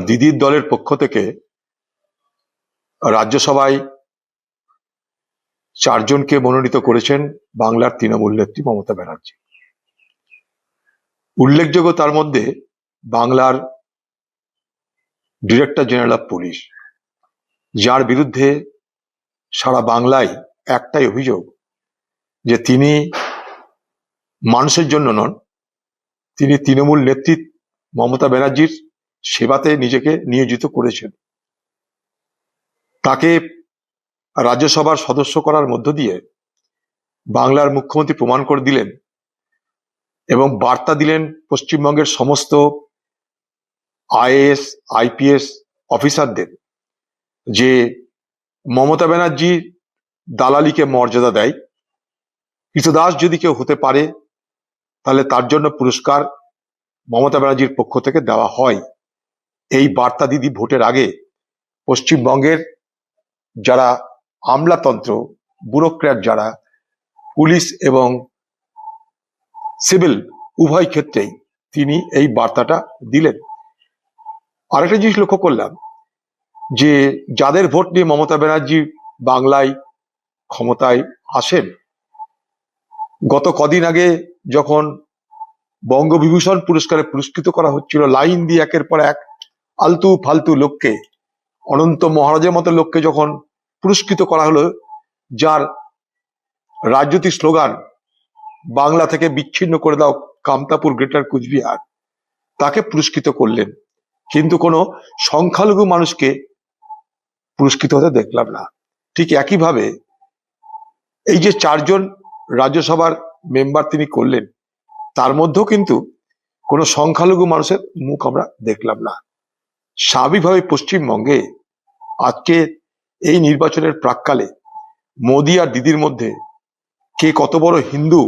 দিদির দলের পক্ষ থেকে রাজ্যসভায় 4 জনকে মনোনীত করেছেন বাংলার তৃণমূল নেত্রী মমতা ব্যানার্জি। উল্লেখযোগ্য তার মধ্যে বাংলার ডিরেক্টর জেনারেল অফ পুলিশ, যার বিরুদ্ধে সারা বাংলায় একটাই অভিযোগ যে তিনি মানুষের জন্য নন, তিনি তৃণমূল নেত্রী মমতা ব্যানার্জির সেবাতে নিজেকে নিয়োজিত করেছেন। তাকে রাজ্যসভার সদস্য করার মধ্য দিয়ে বাংলার মুখ্যমন্ত্রী প্রমাণ করে দিলেন এবং বার্তা দিলেন পশ্চিমবঙ্গের সমস্ত আইএএস আইপিএস অফিসারদের যে মমতা ব্যানার্জি দালালিকে মর্যাদা দেয়, কৃতদাস যদি কেউ হতে পারে তাহলে তার জন্য পুরস্কার মমতা ব্যানার্জির পক্ষ থেকে দেওয়া হয়। এই বার্তা দিদি ভোটের আগে পশ্চিমবঙ্গের যারা আমলাতন্ত্র ব্যুরোক্র্যাট, যারা পুলিশ এবং সিভিল উভয় ক্ষেত্রেই তিনি এই বার্তাটা দিলেন। আরেকটা জিনিস লক্ষ্য করলাম যে যাদের ভোট নিয়ে মমতা ব্যানার্জি বাংলায় ক্ষমতায় আসেন, গত কদিন আগে যখন বঙ্গবিভূষণ পুরস্কারে পুরস্কৃত করা হচ্ছিল, লাইন দিয়ে একের পর এক আলতু ফালতু লোককে, অনন্ত মহারাজের মতো লোককে যখন পুরস্কৃত করা হলো, যার রাজনৈতিক স্লোগান বাংলা থেকে বিচ্ছিন্ন করে দাও কামতাপুর গ্রেটার কুচবিহার, তাকে পুরস্কৃত করলেন, কিন্তু কোনো সংখ্যালঘু মানুষকে পুরস্কৃত হতে দেখলাম না। ঠিক একইভাবে এই যে 4 জন রাজ্যসভার মেম্বার তিনি করলেন, তার মধ্যেও কিন্তু কোনো সংখ্যালঘু মানুষের মুখ আমরা দেখলাম না। স্বাভাবিকভাবে পশ্চিমবঙ্গে আজকে এই নির্বাচনের প্রাক্কালে মোদি আর দিদির মধ্যে কে কত বড় হিন্দু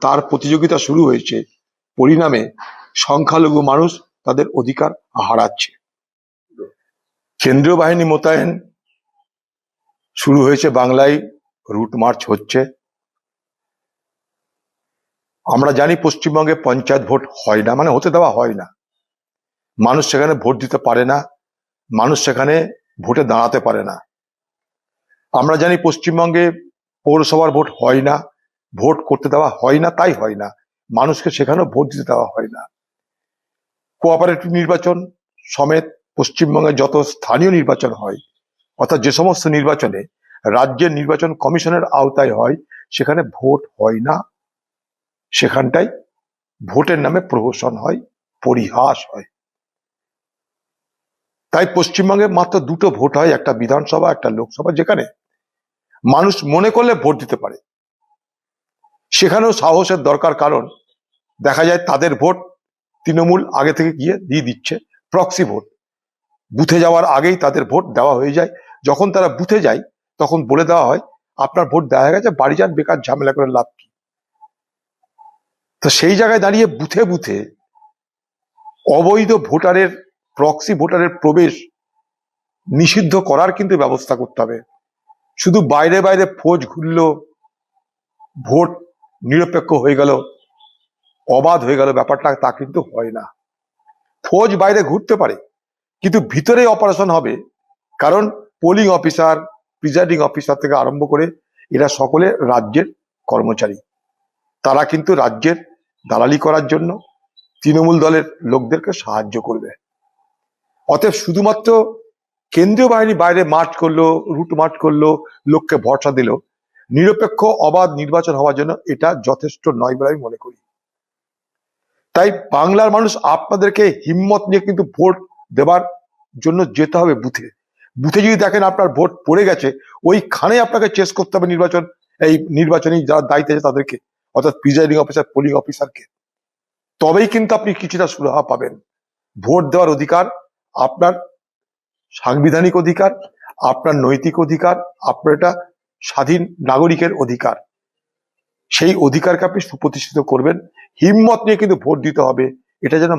তার প্রতিযোগিতা শুরু হয়েছে। পরিণামে সংখ্যালঘু মানুষ তাদের অধিকার হারাচ্ছে। কেন্দ্রীয় বাহিনী মোতায়েন শুরু হয়েছে বাংলায়, রুট মার্চ হচ্ছে। আমরা জানি পশ্চিমবঙ্গে পঞ্চায়েত ভোট হয় না, মানে হতে দেওয়া হয় না, মানুষ সেখানে ভোট দিতে পারে না, মানুষ সেখানে ভোটে দাঁড়াতে পারে না। আমরা জানি পশ্চিমবঙ্গে পৌরসভার ভোট হয় না, ভোট করতে দেওয়া হয় না, তাই হয় না, মানুষকে সেখানেও ভোট দিতে দেওয়া হয় না। কোঅপারেটিভ নির্বাচন সমেত পশ্চিমবঙ্গে যত স্থানীয় নির্বাচন হয়, অর্থাৎ যে সমস্ত নির্বাচনে রাজ্যের নির্বাচন কমিশনের আওতায় হয়, সেখানে ভোট হয় না, সেখানটায় ভোটের নামে প্রহসন হয়, পরিহাস হয়। তাই পশ্চিমবঙ্গে মাত্র 2টো ভোট হয়, একটা বিধানসভা একটা লোকসভা, যেখানে মানুষ মনে করলে ভোট দিতে পারে। সেখানেও সাহসের দরকার, কারণ দেখা যায় তাদের ভোট তৃণমূল আগে থেকে গিয়ে দিয়ে দিচ্ছে, প্রক্সি ভোট। বুথে যাওয়ার আগেই তাদের ভোট দেওয়া হয়ে যায়। যখন তারা বুথে যায় তখন বলে দেওয়া হয় আপনার ভোট দেওয়া হয়ে গেছে, বাড়ি যান, বেকার ঝামেলা করে লাভ কি। তো সেই জায়গায় দাঁড়িয়ে বুথে বুথে অবৈধ ভোটারের, প্রক্সি ভোটারের প্রবেশ নিষিদ্ধ করার কিন্তু ব্যবস্থা করতে হবে। শুধু বাইরে বাইরে ফৌজ ঘুরলো, ভোট নিরপেক্ষ হয়ে গেল, অবাধ হয়ে গেল, ব্যাপারটা তা কিন্তু হয় না। ফৌজ বাইরে ঘুরতে পারে, কিন্তু ভিতরে অপারেশন হবে, কারণ পোলিং অফিসার, প্রিজাইডিং অফিসার থেকে আরম্ভ করে এরা সকলে রাজ্যের কর্মচারী। তারা কিন্তু রাজ্যের দালালি করার জন্য তৃণমূল দলের লোকদেরকে সাহায্য করবে। অতএব শুধুমাত্র কেন্দ্রীয় বাহিনী বাইরে মার্চ করলো, রুট মার্চ করলো, লোককে ভরসা দিল, নিরপেক্ষ অবাধ নির্বাচন হওয়ার জন্য এটা যথেষ্ট নয় বলে আমি মনে করি। তাই বাংলার মানুষ আপনাদেরকে হিম্মত নিয়ে কিন্তু ভোট দেবার জন্য যেতে হবে বুথে। বুথে যদি দেখেন আপনার ভোট পড়ে গেছে, ওইখানে আপনাকে চেস করতে হবে এই নির্বাচনী যারা দায়িত্বে আছে তাদেরকে, অর্থাৎ প্রিজাইডিং অফিসার, পোলিং অফিসারকে। তবেই কিন্তু আপনি কিছুটা সুরাহা পাবেন। ভোট দেওয়ার অধিকার আপনার সাংবিধানিক অধিকার, আপনার নৈতিক অধিকার, আপনার এটা স্বাধীন নাগরিকের অধিকার। সেই অধিকারকে আপনি সুপ্রতিষ্ঠিত করবেন, হিম্মত নিয়ে কিন্তু ভোট দিতে হবে, এটা যেন